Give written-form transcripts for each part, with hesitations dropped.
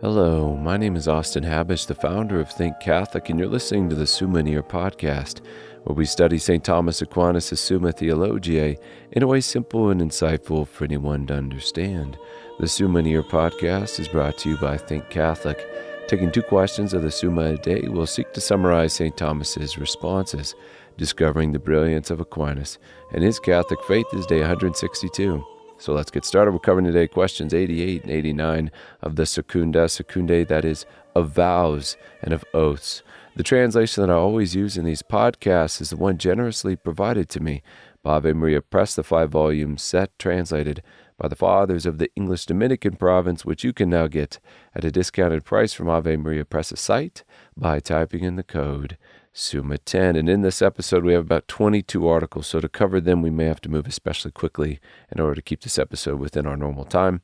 Hello, my name is Austin Habish, the founder of Think Catholic, and you're listening to the Summa podcast, where we study St. Thomas Aquinas' Summa Theologiae in a way simple and insightful for anyone to understand. The Summa podcast is brought to you by Think Catholic. Taking 2 questions of the Summa a day, we'll seek to summarize St. Thomas's responses, discovering the brilliance of Aquinas and his Catholic faith is day 162. So let's get started. We're covering today questions 88 and 89 of the Secundae, that is, of vows and of oaths. The translation that I always use in these podcasts is the one generously provided to me by Ave Maria Press, the 5-volume set translated by the Fathers of the English Dominican province, which you can now get at a discounted price from Ave Maria Press's site by typing in the code Summa 10. And in this episode, we have about 22 articles, so to cover them, we may have to move especially quickly in order to keep this episode within our normal time.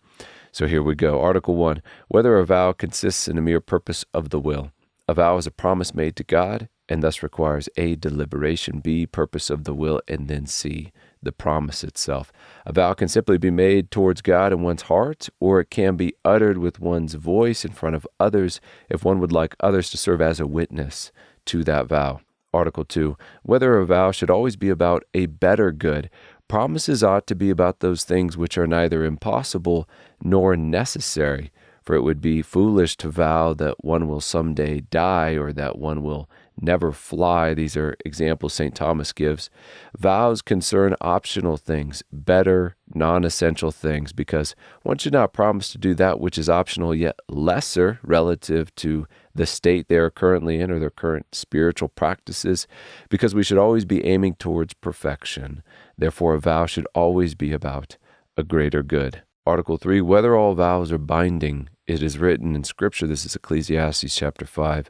So here we go. Article 1, whether a vow consists in a mere purpose of the will. A vow is a promise made to God, and thus requires A, deliberation, B, purpose of the will, and then C, the promise itself. A vow can simply be made towards God in one's heart, or it can be uttered with one's voice in front of others if one would like others to serve as a witness to that vow. Article 2, whether a vow should always be about a better good. Promises ought to be about those things which are neither impossible nor necessary, for it would be foolish to vow that one will someday die or that one will never fly. These are examples St. Thomas gives. Vows concern optional things, better, non-essential things, because one should not promise to do that which is optional yet lesser relative to the state they are currently in or their current spiritual practices, because we should always be aiming towards perfection. Therefore, a vow should always be about a greater good. Article 3, whether all vows are binding. It is written in Scripture, this is Ecclesiastes chapter 5,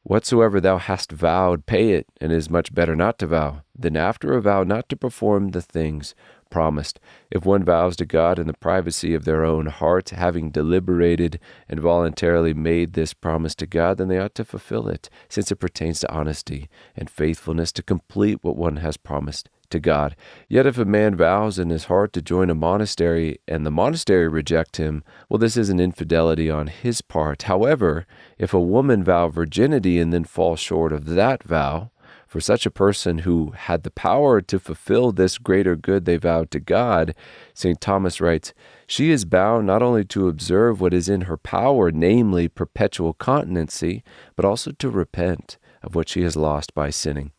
whatsoever thou hast vowed, pay it, and it is much better not to vow than after a vow not to perform the things promised. If one vows to God in the privacy of their own heart, having deliberated and voluntarily made this promise to God, then they ought to fulfill it, since it pertains to honesty and faithfulness to complete what one has promised to God. Yet if a man vows in his heart to join a monastery and the monastery reject him, well, this is an infidelity on his part. However, if a woman vow virginity and then fall short of that vow, for such a person who had the power to fulfill this greater good they vowed to God, St. Thomas writes, she is bound not only to observe what is in her power, namely perpetual continency, but also to repent of what she has lost by sinning.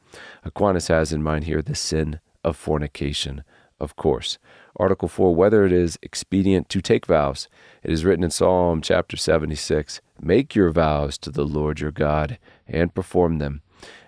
Aquinas has in mind here the sin of fornication, of course. Article 4, whether it is expedient to take vows. It is written in Psalm chapter 76, make your vows to the Lord your God and perform them.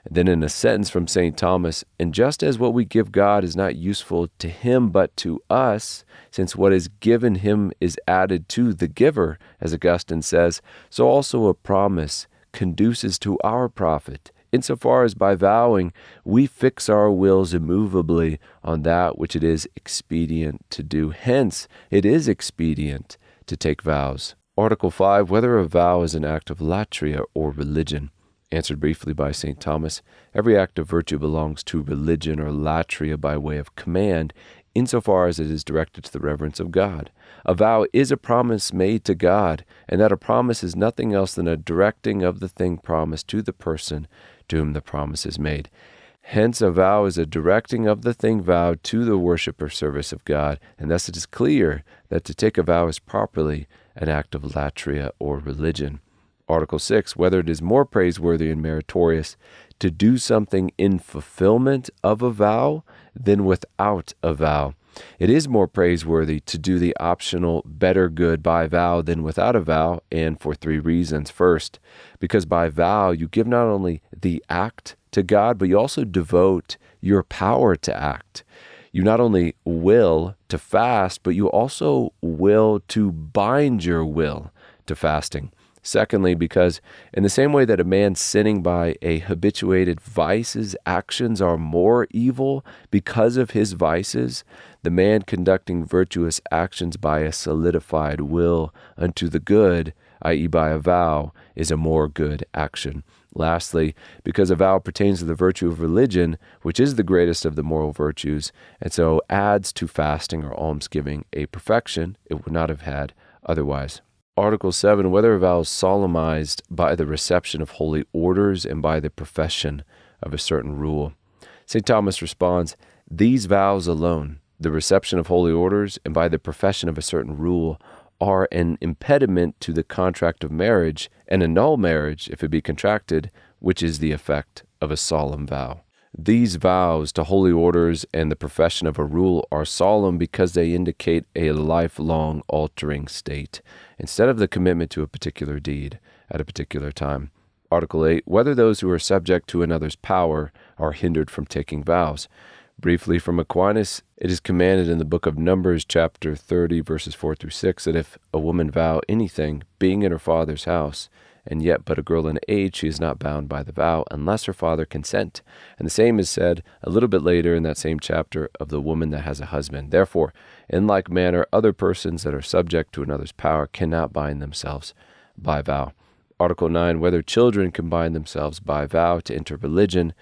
And then in a sentence from St. Thomas, and just as what we give God is not useful to him but to us, since what is given him is added to the giver, as Augustine says, so also a promise conduces to our profit, insofar as by vowing we fix our wills immovably on that which it is expedient to do. Hence, it is expedient to take vows. Article 5, whether a vow is an act of latria or religion. Answered briefly by St. Thomas, every act of virtue belongs to religion or latria by way of command, insofar as it is directed to the reverence of God. A vow is a promise made to God, and that a promise is nothing else than a directing of the thing promised to the person to whom the promise is made. Hence, a vow is a directing of the thing vowed to the worship or service of God, and thus it is clear that to take a vow is properly an act of latria or religion. Article 6, whether it is more praiseworthy and meritorious to do something in fulfillment of a vow than without a vow. It is more praiseworthy to do the optional better good by vow than without a vow, and for 3 reasons. First, because by vow you give not only the act to God, but you also devote your power to act. You not only will to fast, but you also will to bind your will to fasting. Secondly, because in the same way that a man sinning by a habituated vice's actions are more evil because of his vices, the man conducting virtuous actions by a solidified will unto the good, i.e. by a vow, is a more good action. Lastly, because a vow pertains to the virtue of religion, which is the greatest of the moral virtues, and so adds to fasting or almsgiving a perfection it would not have had otherwise. Article 7, whether a vow is solemnized by the reception of holy orders and by the profession of a certain rule. St. Thomas responds, these vows alone, the reception of holy orders and by the profession of a certain rule, are an impediment to the contract of marriage and annul marriage if it be contracted, which is the effect of a solemn vow. These vows to holy orders and the profession of a rule are solemn because they indicate a lifelong altering state, instead of the commitment to a particular deed at a particular time. Article 8, whether those who are subject to another's power are hindered from taking vows. Briefly from Aquinas, it is commanded in the book of Numbers, chapter 30, verses 4 through 6, that if a woman vow anything, being in her father's house, and yet but a girl in age, she is not bound by the vow, unless her father consent. And the same is said a little bit later in that same chapter of the woman that has a husband. Therefore, in like manner, other persons that are subject to another's power cannot bind themselves by vow. Article 9, whether children can bind themselves by vow to enter religion.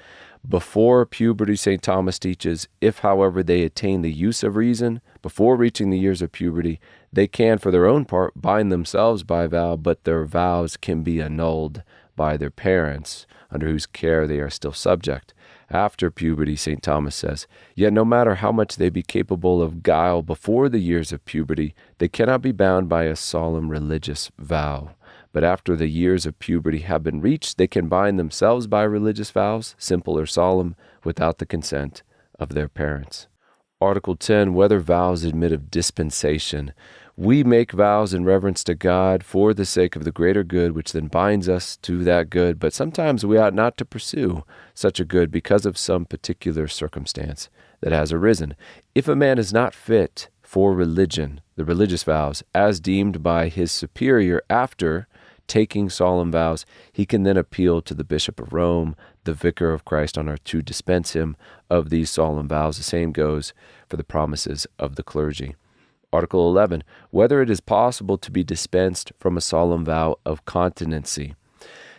Before puberty, St. Thomas teaches, if, however, they attain the use of reason, before reaching the years of puberty, they can, for their own part, bind themselves by vow, but their vows can be annulled by their parents, under whose care they are still subject. After puberty, St. Thomas says, yet no matter how much they be capable of guile before the years of puberty, they cannot be bound by a solemn religious vow. But after the years of puberty have been reached, they can bind themselves by religious vows, simple or solemn, without the consent of their parents. Article 10, whether vows admit of dispensation. We make vows in reverence to God for the sake of the greater good, which then binds us to that good, but sometimes we ought not to pursue such a good because of some particular circumstance that has arisen. If a man is not fit for religion, the religious vows, as deemed by his superior after taking solemn vows, he can then appeal to the Bishop of Rome, the Vicar of Christ on earth, to dispense him of these solemn vows. The same goes for the promises of the clergy. Article 11, whether it is possible to be dispensed from a solemn vow of continency.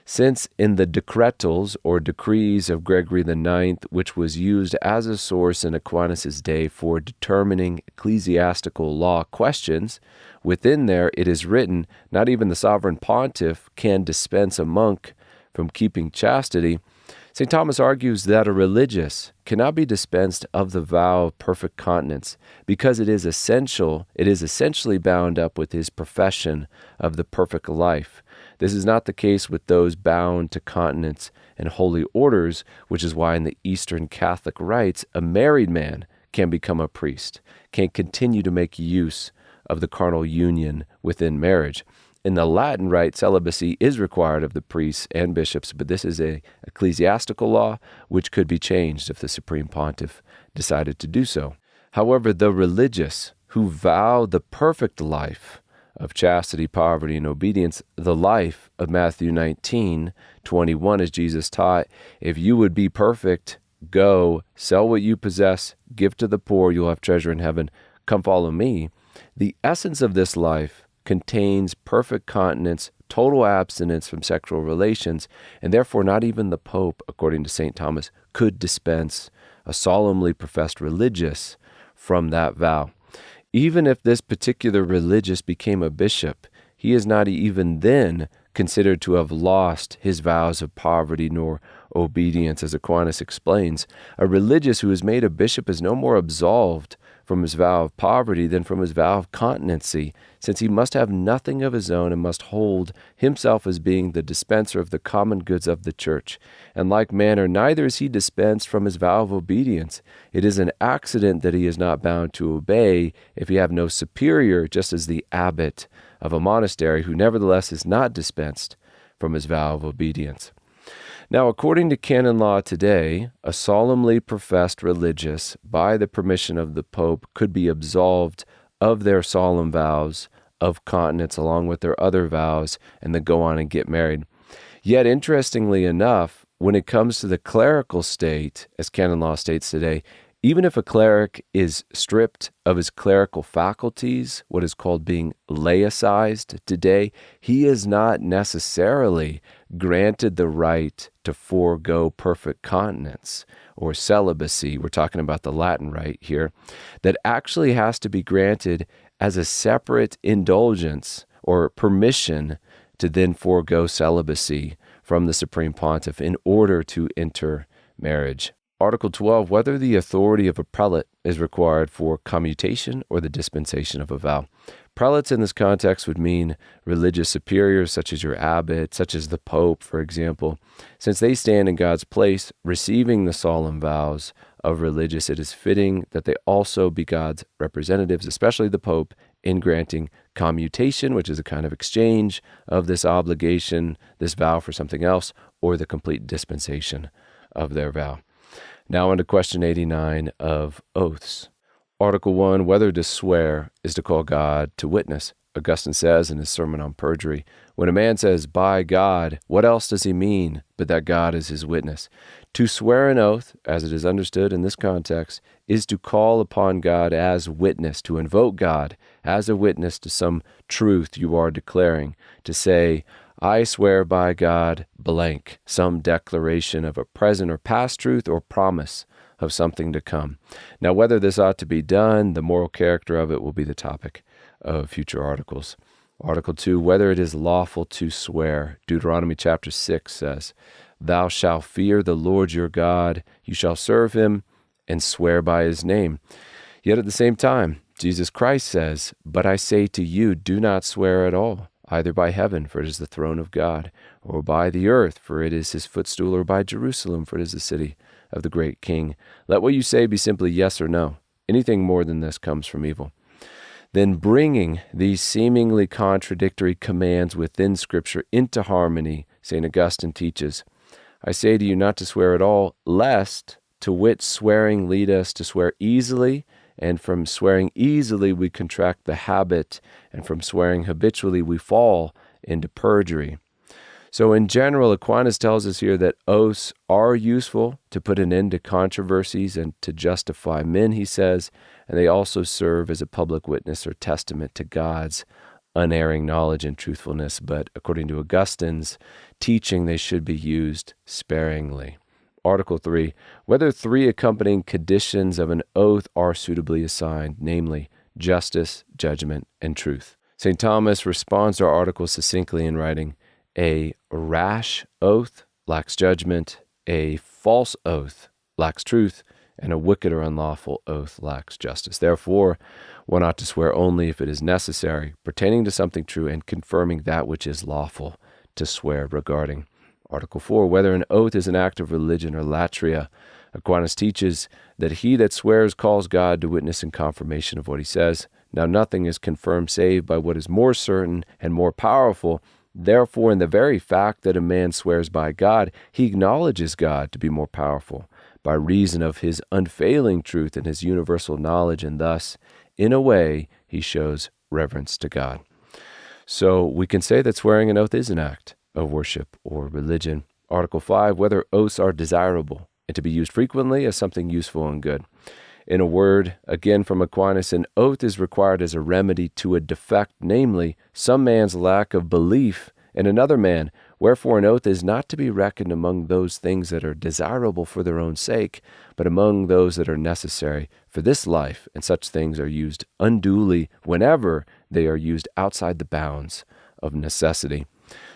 Since in the decretals or decrees of Gregory IX, which was used as a source in Aquinas' day for determining ecclesiastical law questions, within there it is written, not even the sovereign pontiff can dispense a monk from keeping chastity. St. Thomas argues that a religious cannot be dispensed of the vow of perfect continence because it is essentially bound up with his profession of the perfect life. This is not the case with those bound to continence and holy orders, which is why in the Eastern Catholic rites, a married man can become a priest, can continue to make use of the carnal union within marriage. In the Latin rite, celibacy is required of the priests and bishops, but this is an ecclesiastical law which could be changed if the Supreme Pontiff decided to do so. However, the religious who vow the perfect life of chastity, poverty, and obedience, the life of Matthew 19:21, as Jesus taught, if you would be perfect, go, sell what you possess, give to the poor, you'll have treasure in heaven, come follow me. The essence of this life contains perfect continence, total abstinence from sexual relations, and therefore not even the Pope, according to St. Thomas, could dispense a solemnly professed religious from that vow. Even if this particular religious became a bishop, he is not even then considered to have lost his vows of poverty nor obedience, as Aquinas explains. A religious who is made a bishop is no more absolved from his vow of poverty than from his vow of continency, since he must have nothing of his own and must hold himself as being the dispenser of the common goods of the church. In like manner, neither is he dispensed from his vow of obedience. It is an accident that he is not bound to obey if he have no superior, just as the abbot of a monastery, who nevertheless is not dispensed from his vow of obedience. Now, according to canon law today, a solemnly professed religious, by the permission of the Pope, could be absolved of their solemn vows of continence along with their other vows and then go on and get married. Yet, interestingly enough, when it comes to the clerical state, as canon law states today, even if a cleric is stripped of his clerical faculties, what is called being laicized today, he is not necessarily granted the right to forego perfect continence or celibacy. We're talking about the Latin rite here, that actually has to be granted as a separate indulgence or permission to then forego celibacy from the Supreme Pontiff in order to enter marriage. Article 12, whether the authority of a prelate is required for commutation or the dispensation of a vow. Prelates in this context would mean religious superiors such as your abbot, such as the Pope, for example. Since they stand in God's place, receiving the solemn vows of religious, it is fitting that they also be God's representatives, especially the Pope, in granting commutation, which is a kind of exchange of this obligation, this vow for something else, or the complete dispensation of their vow. Now on to question 89 of oaths. Article 1, whether to swear is to call God to witness. Augustine says in his Sermon on Perjury, when a man says, by God, what else does he mean but that God is his witness? To swear an oath, as it is understood in this context, is to call upon God as witness, to invoke God as a witness to some truth you are declaring, to say, I swear by God, blank, some declaration of a present or past truth or promise of something to come. Now, whether this ought to be done, the moral character of it will be the topic of future articles. Article 2, whether it is lawful to swear. Deuteronomy chapter 6 says, thou shalt fear the Lord your God, you shall serve him, and swear by his name. Yet at the same time, Jesus Christ says, but I say to you, do not swear at all, either by heaven, for it is the throne of God, or by the earth, for it is his footstool, or by Jerusalem, for it is the city of the great King. Let what you say be simply yes or no. Anything more than this comes from evil. Then bringing these seemingly contradictory commands within Scripture into harmony, St. Augustine teaches, I say to you not to swear at all, lest, to wit, swearing lead us to swear easily, and from swearing easily we contract the habit, and from swearing habitually we fall into perjury. So in general, Aquinas tells us here that oaths are useful to put an end to controversies and to justify men, he says, and they also serve as a public witness or testament to God's unerring knowledge and truthfulness. But according to Augustine's teaching, they should be used sparingly. Article 3, whether 3 accompanying conditions of an oath are suitably assigned, namely justice, judgment, and truth. St. Thomas responds to our article succinctly in writing, a rash oath lacks judgment, a false oath lacks truth, and a wicked or unlawful oath lacks justice. Therefore, one ought to swear only if it is necessary, pertaining to something true and confirming that which is lawful to swear regarding. Article 4, whether an oath is an act of religion or latria. Aquinas teaches that he that swears calls God to witness in confirmation of what he says. Now nothing is confirmed save by what is more certain and more powerful. Therefore, in the very fact that a man swears by God, he acknowledges God to be more powerful by reason of his unfailing truth and his universal knowledge, and thus, in a way, he shows reverence to God. So we can say that swearing an oath is an act of worship or religion. Article 5, whether oaths are desirable and to be used frequently as something useful and good. In a word, again from Aquinas, an oath is required as a remedy to a defect, namely, some man's lack of belief in another man. Wherefore an oath is not to be reckoned among those things that are desirable for their own sake, but among those that are necessary for this life, and such things are used unduly whenever they are used outside the bounds of necessity.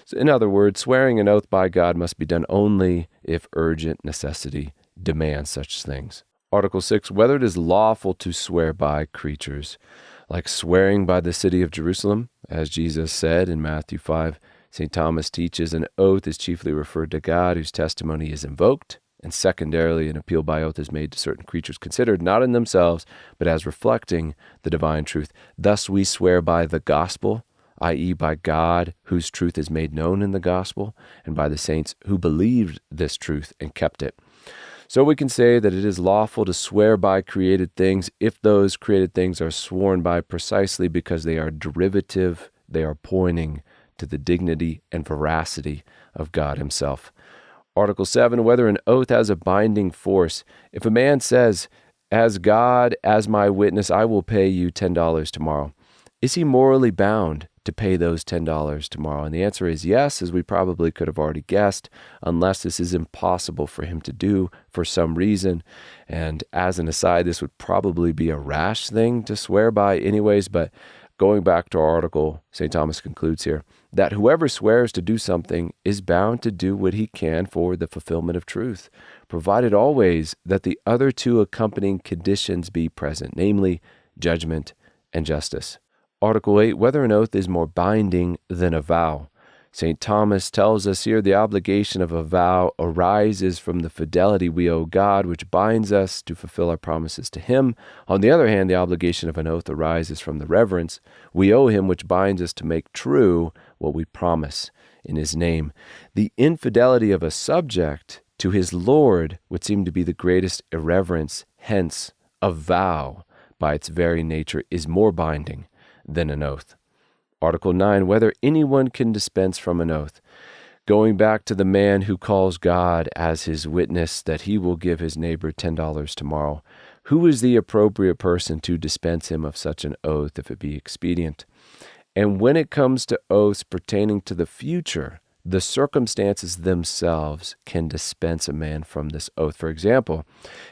So in other words, swearing an oath by God must be done only if urgent necessity demands such things. Article 6, whether it is lawful to swear by creatures, like swearing by the city of Jerusalem, as Jesus said in Matthew 5. St. Thomas teaches an oath is chiefly referred to God, whose testimony is invoked, and secondarily an appeal by oath is made to certain creatures considered not in themselves, but as reflecting the divine truth. Thus we swear by the gospel, i.e. by God, whose truth is made known in the gospel, and by the saints who believed this truth and kept it. So we can say that it is lawful to swear by created things if those created things are sworn by precisely because they are derivative, they are pointing to the dignity and veracity of God himself. Article 7, whether an oath has a binding force. If a man says, as God, as my witness, I will pay you $10 tomorrow, is he morally bound to pay those $10 tomorrow? And the answer is yes, as we probably could have already guessed, unless this is impossible for him to do for some reason. And as an aside, this would probably be a rash thing to swear by anyways, but Going back to our article, St. Thomas concludes here, that whoever swears to do something is bound to do what he can for the fulfillment of truth, provided always that the other two accompanying conditions be present, namely judgment and justice. Article 8, whether an oath is more binding than a vow. St. Thomas tells us here the obligation of a vow arises from the fidelity we owe God, which binds us to fulfill our promises to Him. On the other hand, the obligation of an oath arises from the reverence we owe Him, which binds us to make true what we promise in His name. The infidelity of a subject to his Lord would seem to be the greatest irreverence. Hence, a vow, by its very nature, is more binding than an oath. Article 9, whether anyone can dispense from an oath. Going back to the man who calls God as his witness that he will give his neighbor $10 tomorrow, who is the appropriate person to dispense him of such an oath if it be expedient? And when it comes to oaths pertaining to the future, the circumstances themselves can dispense a man from this oath. For example,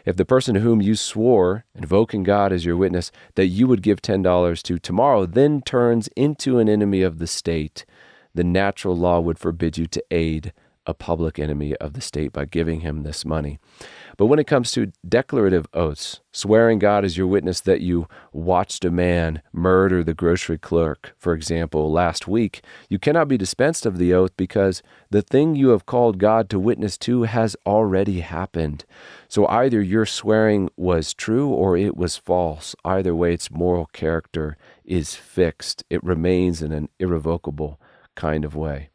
if the person to whom you swore, invoking God as your witness, that you would give $10 to tomorrow, then turns into an enemy of the state, the natural law would forbid you to aid a public enemy of the state by giving him this money. But when it comes to declarative oaths, swearing God as your witness that you watched a man murder the grocery clerk, for example, last week, you cannot be dispensed of the oath because the thing you have called God to witness to has already happened. So either your swearing was true or it was false. Either way, its moral character is fixed. It remains in an irrevocable kind of way.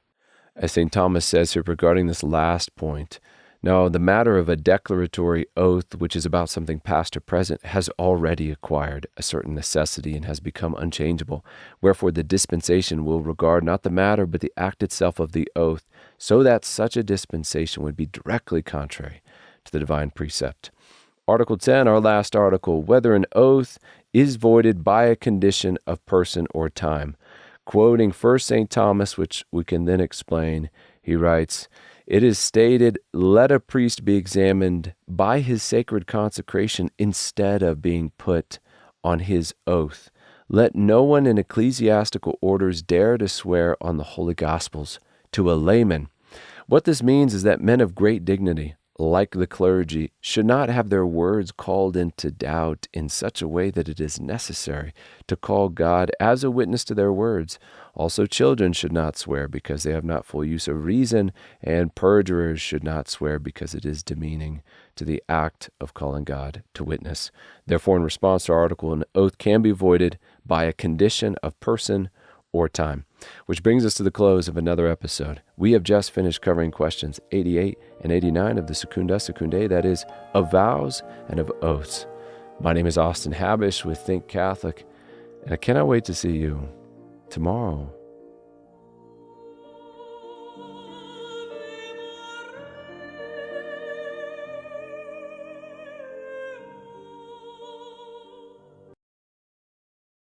As St. Thomas says here regarding this last point, now, the matter of a declaratory oath, which is about something past or present, has already acquired a certain necessity and has become unchangeable. Wherefore, the dispensation will regard not the matter, but the act itself of the oath, so that such a dispensation would be directly contrary to the divine precept. Article 10, our last article, whether an oath is voided by a condition of person or time. Quoting first St. Thomas, which we can then explain, he writes, "It is stated, let a priest be examined by his sacred consecration instead of being put on his oath. Let no one in ecclesiastical orders dare to swear on the holy gospels to a layman." What this means is that men of great dignity, like the clergy, should not have their words called into doubt in such a way that it is necessary to call God as a witness to their words. Also, children should not swear because they have not full use of reason, and perjurers should not swear because it is demeaning to the act of calling God to witness. Therefore, in response to our article, an oath can be voided by a condition of person or time. Which brings us to the close of another episode. We have just finished covering questions 88 and 89 of the Secunda Secundae, that is, of vows and of oaths. My name is Austin Habish with Think Catholic, and I cannot wait to see you tomorrow.